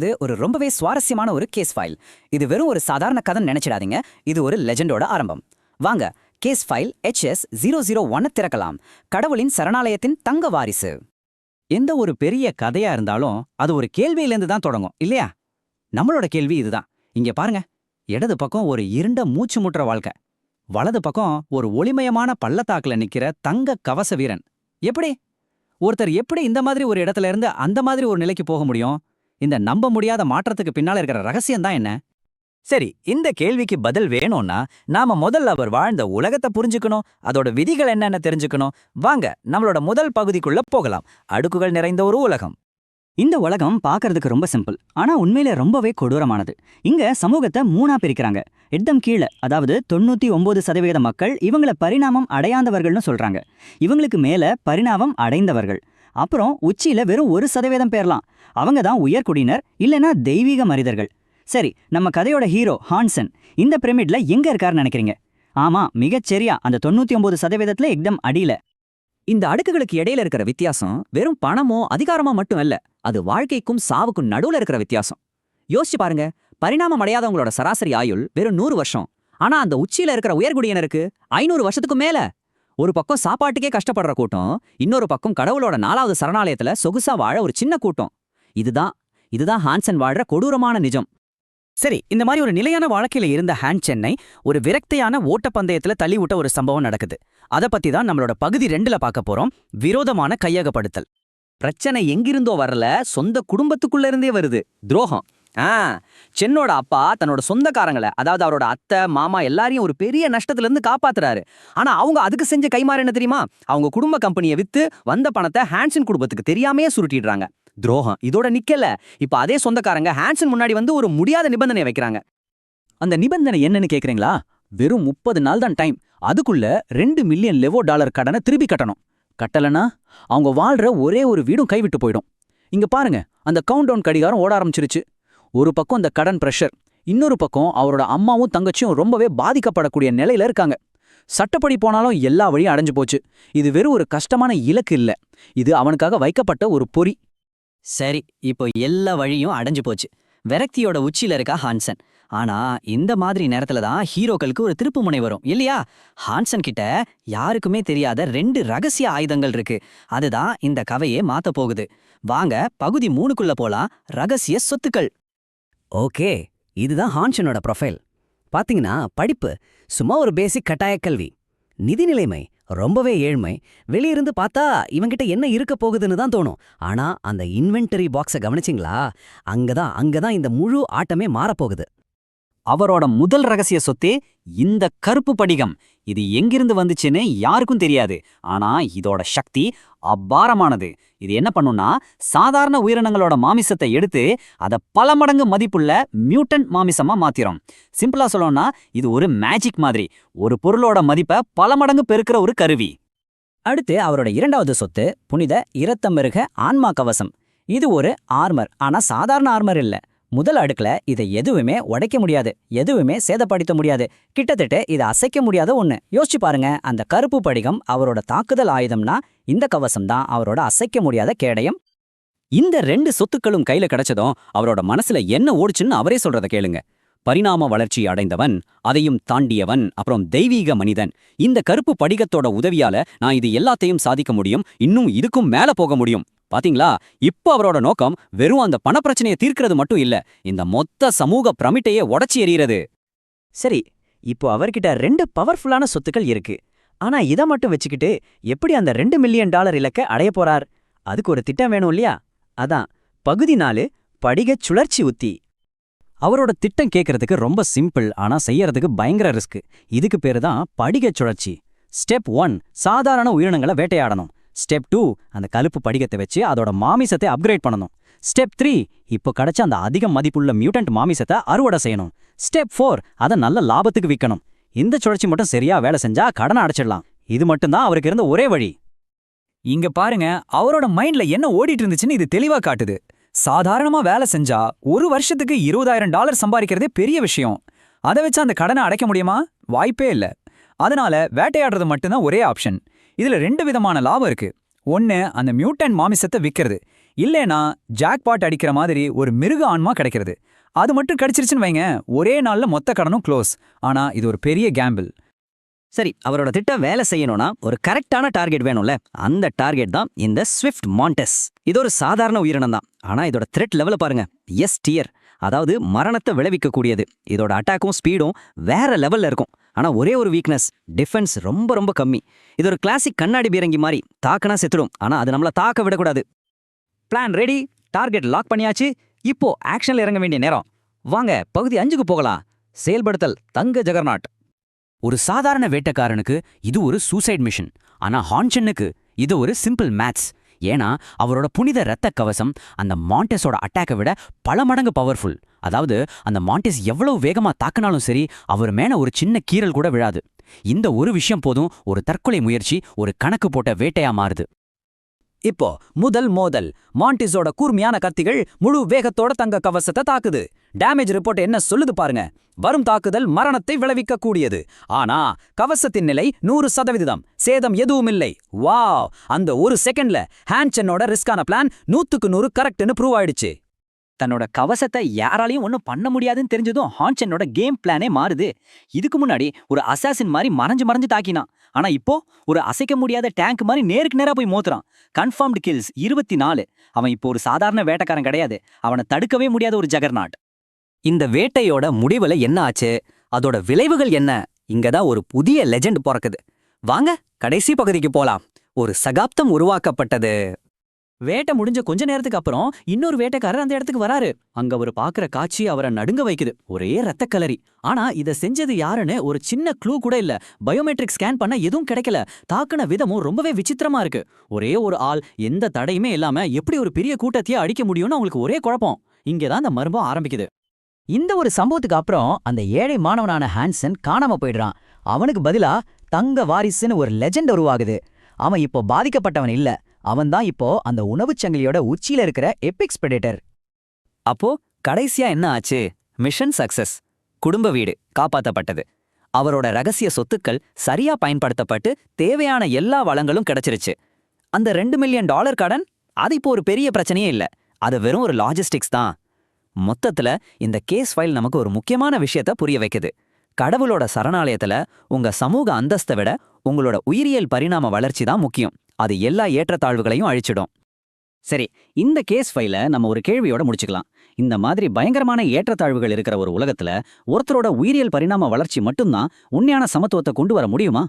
இது ஒரு ரொம்பவே சுவாரஸ்யமான ஒரு கேஸ் ஃபைல். இது வெறும் ஒரு சாதாரண கதைன்னு நினைச்சிடாதீங்க. இது ஒரு லெஜெண்டோட ஆரம்பம். வாங்க, கேஸ் ஃபைல் HS-001 திறக்கலாம். கடவுளின் சரணாலயத்தின் தங்க வாரிசு. எந்த ஒரு பெரிய கதையா இருந்தாலும் அது ஒரு கேள்வியிலேருந்து தான் தொடங்கும் இல்லையா? நம்மளோட கேள்வி இதுதான். இங்க பாருங்க, இடது பக்கம் ஒரு இருண்ட மூச்சு முட்டுற வாழ்க்கை, வலது பக்கம் ஒரு ஒளிமயமான பள்ளத்தாக்குல நிக்கிற தங்க கவச வீரன். எப்படி ஒருத்தர் எப்படி இந்த மாதிரி ஒரு இடத்துல இருந்து அந்த மாதிரி ஒரு நிலைக்கு போக முடியும்? இந்த நம்ப முடியாத மாற்றத்துக்கு பின்னால இருக்கிற ரகசியம் தான் என்ன? சரி, இந்த கேள்விக்கு பதில் வேணும்னா நாம முதல்ல அவர் வாழ்ந்த உலகத்தை புரிஞ்சுக்கணும், அதோட விதிகள் என்னன்னு தெரிஞ்சுக்கணும். வாங்க, நம்மளோட முதல் பகுதிக்குள்ள போகலாம். அடுக்குகள் நிறைந்த ஒரு உலகம். இந்த உலகம் பார்க்கறதுக்கு ரொம்ப சிம்பிள், ஆனா உண்மையில ரொம்பவே கொடூரமானது. இங்க சமூகத்தை மூணா பிரிக்கிறாங்க. எட்டம் கீழே, அதாவது 99% மக்கள் இவங்கள பரிணாமம் அடையாதவர்கள்னு சொல்றாங்க. இவங்களுக்கு மேல பரிணாமம் அடைந்தவர்கள். அப்புறம் உச்சியில வெறும் 1% பேர்லாம், அவங்க தான் உயர்குடியினர், இல்லைன்னா தெய்வீக மனிதர்கள். சரி, நம்ம கதையோட ஹீரோ ஹான்சன் இந்த பிரமிட்ல எங்க இருக்காருன்னு நினைக்கிறீங்க? ஆமா, மிகச்சரியா, அந்த 99% எக்தம் அடியில. இந்த அடுக்குகளுக்கு இடையில இருக்கிற வித்தியாசம் வெறும் பணமோ அதிகாரமோ மட்டும் அல்ல, அது வாழ்க்கைக்கும் சாவுக்கும் நடுவுல இருக்கிற வித்தியாசம். யோசிச்சு பாருங்க, பரிணாமம் அடையாதவங்களோட சராசரி ஆயுள் வெறும் 100 வருஷம். ஆனா அந்த உச்சியில இருக்கிற உயர்குடியினருக்கு 500 வருஷத்துக்கு மேல. ஒரு பக்கம் சாப்பாட்டுக்கே கஷ்டப்படுற கூட்டம், இன்னொரு பக்கம் கடவுளோட 4வது சரணாலயத்துல சொகுசா வாழ ஒரு சின்ன கூட்டம். இதுதான் ஹான்சன் வாழ்ற கொடூரமான நிஜம். சரி, இந்த மாதிரி ஒரு நிலையான வாழ்க்கையில இருந்த ஹான்சனை ஒரு விரக்தியான ஓட்டப்பந்தயத்துல தள்ளி விட்ட ஒரு சம்பவம் நடக்குது. அதை பத்தி தான் நம்மளோட பகுதி 2ல பார்க்க போறோம். விரோதமான கையகப்படுத்தல். பிரச்சனை எங்கிருந்தோ வரல, சொந்த குடும்பத்துக்குள்ள இருந்தே வருது. துரோகம். சென்னோட அப்பா தன்னோட சொந்தக்காரங்களை, அதாவது அவரோட அத்தை மாமா எல்லாரையும் ஒரு பெரிய நஷ்டத்துல இருந்து காப்பாத்துறாரு. ஆனா அவங்க அதுக்கு செஞ்ச கைமாறு என்ன தெரியுமா? அவங்க குடும்ப கம்பெனியை வித்து வந்த பணத்தை ஹான்சன் குடும்பத்துக்கு தெரியாமையே சுருட்டிடுறாங்க. துரோகம் இதோட நிக்கல. இப்ப அதே சொந்தக்காரங்க ஹான்சன் முன்னாடி வந்து ஒரு முடியாத நிபந்தனை வைக்கிறாங்க. அந்த நிபந்தனை என்னன்னு கேக்குறீங்களா? வெறும் 30 நாள் தான் டைம். அதுக்குள்ள $2 மில்லியன் கடனை திருப்பி கட்டணும். கட்டலனா அவங்க வாழ்ற ஒரே ஒரு வீடும் கைவிட்டு போயிடும். இங்க பாருங்க, அந்த கவுண்ட் டவுன் கடிகாரம் ஓட ஆரம்பிச்சிருச்சு. ஒரு பக்கம் இந்த கடன் பிரஷர், இன்னொரு பக்கம் அவரோட அம்மாவும் தங்கச்சியும் ரொம்பவே பாதிக்கப்படக்கூடிய நிலையில இருக்காங்க. சட்டப்படி போனாலும் எல்லா வழியும் அடைஞ்சு போச்சு. இது வெறும் ஒரு கஷ்டமான இலக்கு இல்ல, இது அவனுக்காக வைக்கப்பட்ட ஒரு பொறி. சரி, இப்போ எல்லா வழியும் அடைஞ்சு போச்சு. விரக்தியோட உச்சியில இருக்கா ஹான்சன். ஆனா இந்த மாதிரி நேரத்துல தான் ஹீரோக்களுக்கு ஒரு திருப்பு முனை வரும் இல்லையா? ஹான்சன் கிட்ட யாருக்குமே தெரியாத 2 ரகசிய ஆயுதங்கள் இருக்கு. அதுதான் இந்த கதையே மாத்த போகுது. வாங்க, பகுதி 3க்குள்ள போலாம். ரகசிய சொத்துக்கள். ஓகே, இதுதான் ஹான்சனோட ப்ரொஃபைல். பாத்தீங்கன்னா, படிப்பு சும்மா ஒரு பேசிக் கட்டாய கல்வி. நிதி நிலைமை ரொம்பவே ஏழ்மை. வெளியிருந்து பார்த்தா இவங்கிட்ட என்ன இருக்க போகுதுன்னு தான் தோணும். ஆனா அந்த இன்வென்டரி பாக்ஸை கவனிச்சிங்களா? அங்கதான் இந்த முழு ஆட்டமே மாறப்போகுது. அவரோட முதல் ரகசிய சொத்தே இந்த கருப்பு படிகம். இது எங்கிருந்து வந்துச்சுன்னு யாருக்கும் தெரியாது. ஆனா இதோட சக்தி அபாரமானது. இது என்ன பண்ணும்னா, சாதாரண உயிரினங்களோட மாமிசத்தை எடுத்து அதை பல மடங்கு மதிப்புள்ள மியூட்டன்ட் மாமிசமா மாத்திரும். சிம்பிளா சொல்லணும்னா, இது ஒரு மேஜிக் மாதிரி. ஒரு பொருளோட மதிப்பை பல மடங்கு பெருக்கிற ஒரு கருவி. அடுத்து அவரோட 2வது சொத்து புனித இரத்தமிருக ஆன்மா கவசம். இது ஒரு ஆர்மர், ஆனா சாதாரண ஆர்மர் இல்ல. முதல் அடுக்குல இதை எதுவுமே உடைக்க முடியாது, எதுவுமே சேதப்படுத்த முடியாது. கிட்டத்தட்ட இதை அசைக்க முடியாத ஒண்ணு. யோசிச்சு பாருங்க, அந்த கருப்பு படிகம் அவரோட தாக்குதல் ஆயுதம்னா, இந்த கவசம் தான் அவரோட அசைக்க முடியாத கேடயம். இந்த 2 சொத்துக்களும் கையில கிடைச்சதும் அவரோட மனசுல என்ன ஓடுச்சுன்னு அவரே சொல்றத கேளுங்க. பரிணாம வளர்ச்சி அடைந்தவன், அதையும் தாண்டியவன், அப்புறம் தெய்வீக மனிதன். இந்த கருப்பு படிகத்தோட உதவியால நான் இது எல்லாத்தையும் சாதிக்க முடியும், இன்னும் இதுக்கும் மேல போக முடியும். பாத்தீங்களா? இப்போ அவரோட நோக்கம் வெறும் அந்த பணப்பிரச்சனையை தீர்க்கிறது மட்டும் இல்ல, இந்த மொத்த சமூக பிரமிட்டையே உடைச்சி எறிகிறது. சரி, இப்போ அவர்கிட்ட 2 பவர்ஃபுல்லான சொத்துக்கள் இருக்கு. ஆனா இதை மட்டும் வச்சுக்கிட்டு எப்படி அந்த $2 மில்லியன் இலக்க அடைய போறார்? அதுக்கு ஒரு திட்டம் வேணும் இல்லையா? அதான் பகுதி 4, படிகச் சுழற்சி உத்தி. அவரோட திட்டம் கேட்கறதுக்கு ரொம்ப சிம்பிள், ஆனா செய்யறதுக்கு பயங்கர ரிஸ்க். இதுக்கு பேரு தான் படிகச் சுழற்சி. ஸ்டெப் 1, சாதாரண உயிரினங்களை வேட்டையாடணும். ஸ்டெப் 2, அந்த கருப்பு படிகத்தை வச்சு அதோட மாமிசத்தை அப்கிரேட் பண்ணணும். ஸ்டெப் 3, இப்போ கிடைச்ச அந்த அதிக மதிப்புள்ள மியூட்டன்ட் மாமிசத்தை அறுவடை செய்யணும். ஸ்டெப் 4, அதை நல்ல லாபத்துக்கு விற்கணும். இந்த சுழற்சி மட்டும் சரியா வேலை செஞ்சா கடனை அடைச்சிடலாம். இது மட்டும்தான் அவருக்கு இருந்த ஒரே வழி. இங்க பாருங்க, அவரோட மைண்ட்ல என்ன ஓடிட்டு இருந்துச்சுன்னு இது தெளிவா காட்டுது. சாதாரணமா வேலை செஞ்சா ஒரு வருஷத்துக்கு $20,000 சம்பாதிக்கிறதே பெரிய விஷயம். அதை வச்சு அந்த கடனை அடைக்க முடியுமா? வாய்ப்பே இல்ல. அதனால வேட்டையாடுறது மட்டும்தான் ஒரே ஆப்ஷன். இதுல 2 விதமான லாபம் இருக்கு. ஒன்னு அந்த மியூட்டன்ட் மாமிசத்தை விக்கிறது, இல்லைனா ஜாக்பாட் அடிக்கிற மாதிரி ஒரு மிருக ஆன்மா கிடைக்கிறது. அது மட்டும் கிடைச்சிருச்சுன்னு வைங்க, ஒரே நாள்ல மொத்த கடனும் க்ளோஸ். ஆனா இது ஒரு பெரிய கேம்பிள். சரி, அவரோட திட்டம் வேலை செய்யணும்னா ஒரு கரெக்டான டார்கெட் வேணும்ல. அந்த டார்கெட் தான் இந்த ஸ்விஃப்ட் மாண்டெஸ். இது ஒரு சாதாரண உயிரினம் தான், ஆனா இதோட த்ரெட் லெவல பாருங்க. எஸ் டியர், அதாவது மரணத்தை விளைவிக்கக்கூடியது. இதோட அட்டாக்கும் ஸ்பீடும் வேற லெவல்ல இருக்கும். ஆனா ஒரே ஒரு வீக்னஸ், டிஃபென்ஸ் ரொம்ப ரொம்ப கம்மி. இது ஒரு கிளாசிக் கண்ணாடி பீரங்கி மாதிரி, தாக்குனா செத்துடும், ஆனா அது நம்மள தாக்க விடக்கூடாது. பிளான் ரெடி, டார்கெட் லாக் பண்ணியாச்சு. இப்போ ஆக்ஷன்ல இறங்க வேண்டிய நேரம். வாங்க பகுதி 5க்கு போகலாம். செயல்படுத்தல் தங்க ஜெகர்நாட். ஒரு சாதாரண வேட்டைக்காரனுக்கு இது ஒரு சூசைட் மிஷன். ஆனா ஹான்சனுக்கு இது ஒரு சிம்பிள் மேத்ஸ். ஏன்னா அவரோட புனித இரத்த கவசம் அந்த மாண்டெஸோட அட்டாக்கை விட பல மடங்கு பவர்ஃபுல். அதாவது அந்த மாண்டெஸ் எவ்வளவு வேகமா தாக்குனாலும் சரி, அவர் மேல ஒரு சின்ன கீறல் கூட விழாது. இந்த ஒரு விஷயம் போதும் ஒரு தற்கொலை முயற்சி ஒரு கணக்கு போட்ட வேட்டையா மாறுது. இப்போ முதல் மோதல். மாண்டிஸோட கூர்மையான கத்திகள் முழு வேகத்தோட தங்க கவசத்தை தாக்குது. டேமேஜ் ரிப்போர்ட் என்ன சொல்லுது பாருங்க. வரும் தாக்குதல் மரணத்தை விளைவிக்க கூடியது. ஆனா கவசத்தின் நிலை 100%, சேதம் எதுவுமில்லை. வாவ்! அந்த ஒரு செகண்ட்ல ஹான்சனோட ரிஸ்கான பிளான் 100க்கு 100 கரெக்ட்னு ப்ரூவ் ஆயிடுச்சு. தன்னோட கவசத்தை யாராலையும் ஒன்றும் பண்ண முடியாதுன்னு தெரிஞ்சதும் ஹான்சனோட கேம் பிளானே மாறுது. இதுக்கு முன்னாடி ஒரு அசாசின் மாதிரி மறைஞ்சு தாக்கினான். ஆனா இப்போ ஒரு அசைக்க முடியாத டேங்க் மாதிரி நேருக்கு நேரா போய் மோத்துறான். Confirmed kills 24. அவன் இப்போ ஒரு சாதாரண வேட்டைக்காரன் கிடையாது, அவனை தடுக்கவே முடியாத ஒரு ஜெகர்நாட். இந்த வேட்டையோட முடிவுல என்ன ஆச்சு, அதோட விளைவுகள் என்ன? இங்கதான் ஒரு புதிய லெஜெண்ட் பிறக்குது. வாங்க கடைசி பகுதிக்கு போலாம். ஒரு சகாப்தம் உருவாக்கப்பட்டது. வேட்டை முடிஞ்ச கொஞ்ச நேரத்துக்கு அப்புறம் இன்னொரு வேட்டைக்காரர் அந்த இடத்துக்கு வராரு. அங்க அவர் பாக்குற காட்சி அவரை நடுங்க வைக்குது. ஒரே ரத்த கலரி. ஆனா இத செஞ்சது யாருன்னு ஒரு சின்ன க்ளூ கூட இல்ல. பயோமெட்ரிக் ஸ்கேன் பண்ண எதுவும் கிடைக்கல. தாக்குன விதமும் ரொம்பவே விசித்திரமா இருக்கு. ஒரே ஒரு ஆள் எந்த தடையுமே இல்லாம எப்படி ஒரு பெரிய கூட்டத்தையே அடிக்க முடியும்னு அவங்களுக்கு ஒரே குழப்பம். இங்கதான் அந்த மர்மம் ஆரம்பிக்குது. இந்த ஒரு சம்பவத்துக்கு அப்புறம் அந்த ஏழை மாணவனான ஹான்சன் காணாம போயிடுறான். அவனுக்கு பதிலா தங்க வாரிசுன்னு ஒரு லெஜெண்ட் உருவாகுது. அவன் இப்போ பாதிக்கப்பட்டவன் இல்ல, அவன்தான் இப்போ அந்த உணவுச் சங்கிலியோட உச்சியில இருக்கிற எபிக்ஸ் பிரெடேட்டர். அப்போ கடைசியா என்ன ஆச்சு? Mission success. குடும்ப வீடு காப்பாத்தப்பட்டது. அவரோட ரகசிய சொத்துக்கள் சரியா பயன்படுத்தப்பட்டு தேவையான எல்லா வளங்களும் கிடைச்சிருச்சு. அந்த $2 மில்லியன் கடன், அது இப்போ ஒரு பெரிய பிரச்சனையே இல்ல. அது வெறும் ஒரு லாஜிஸ்டிக்ஸ் தான். மொத்தத்துல இந்த கேஸ் ஃபைல் நமக்கு ஒரு முக்கியமான விஷயத்த புரிய வைக்குது. கடவுளோட சரணாலயத்துல உங்க சமூக அந்தஸ்தை விட உங்களோட உயிரியல் பரிணாம வளர்ச்சி தான் முக்கியம். அது எல்லா ஏற்றத்தாழ்வுகளையும் அழிச்சிடும். சரி, இந்த கேஸ் ஃபைல நம்ம ஒரு கேள்வியோட முடிச்சுக்கலாம். இந்த மாதிரி பயங்கரமான ஏற்றத்தாழ்வுகள் இருக்கிற ஒரு உலகத்துல ஒருத்தரோட உயிரியல் பரிணாம வளர்ச்சி மட்டும்தான் உண்மையான சமத்துவத்தை கொண்டு வர முடியுமா?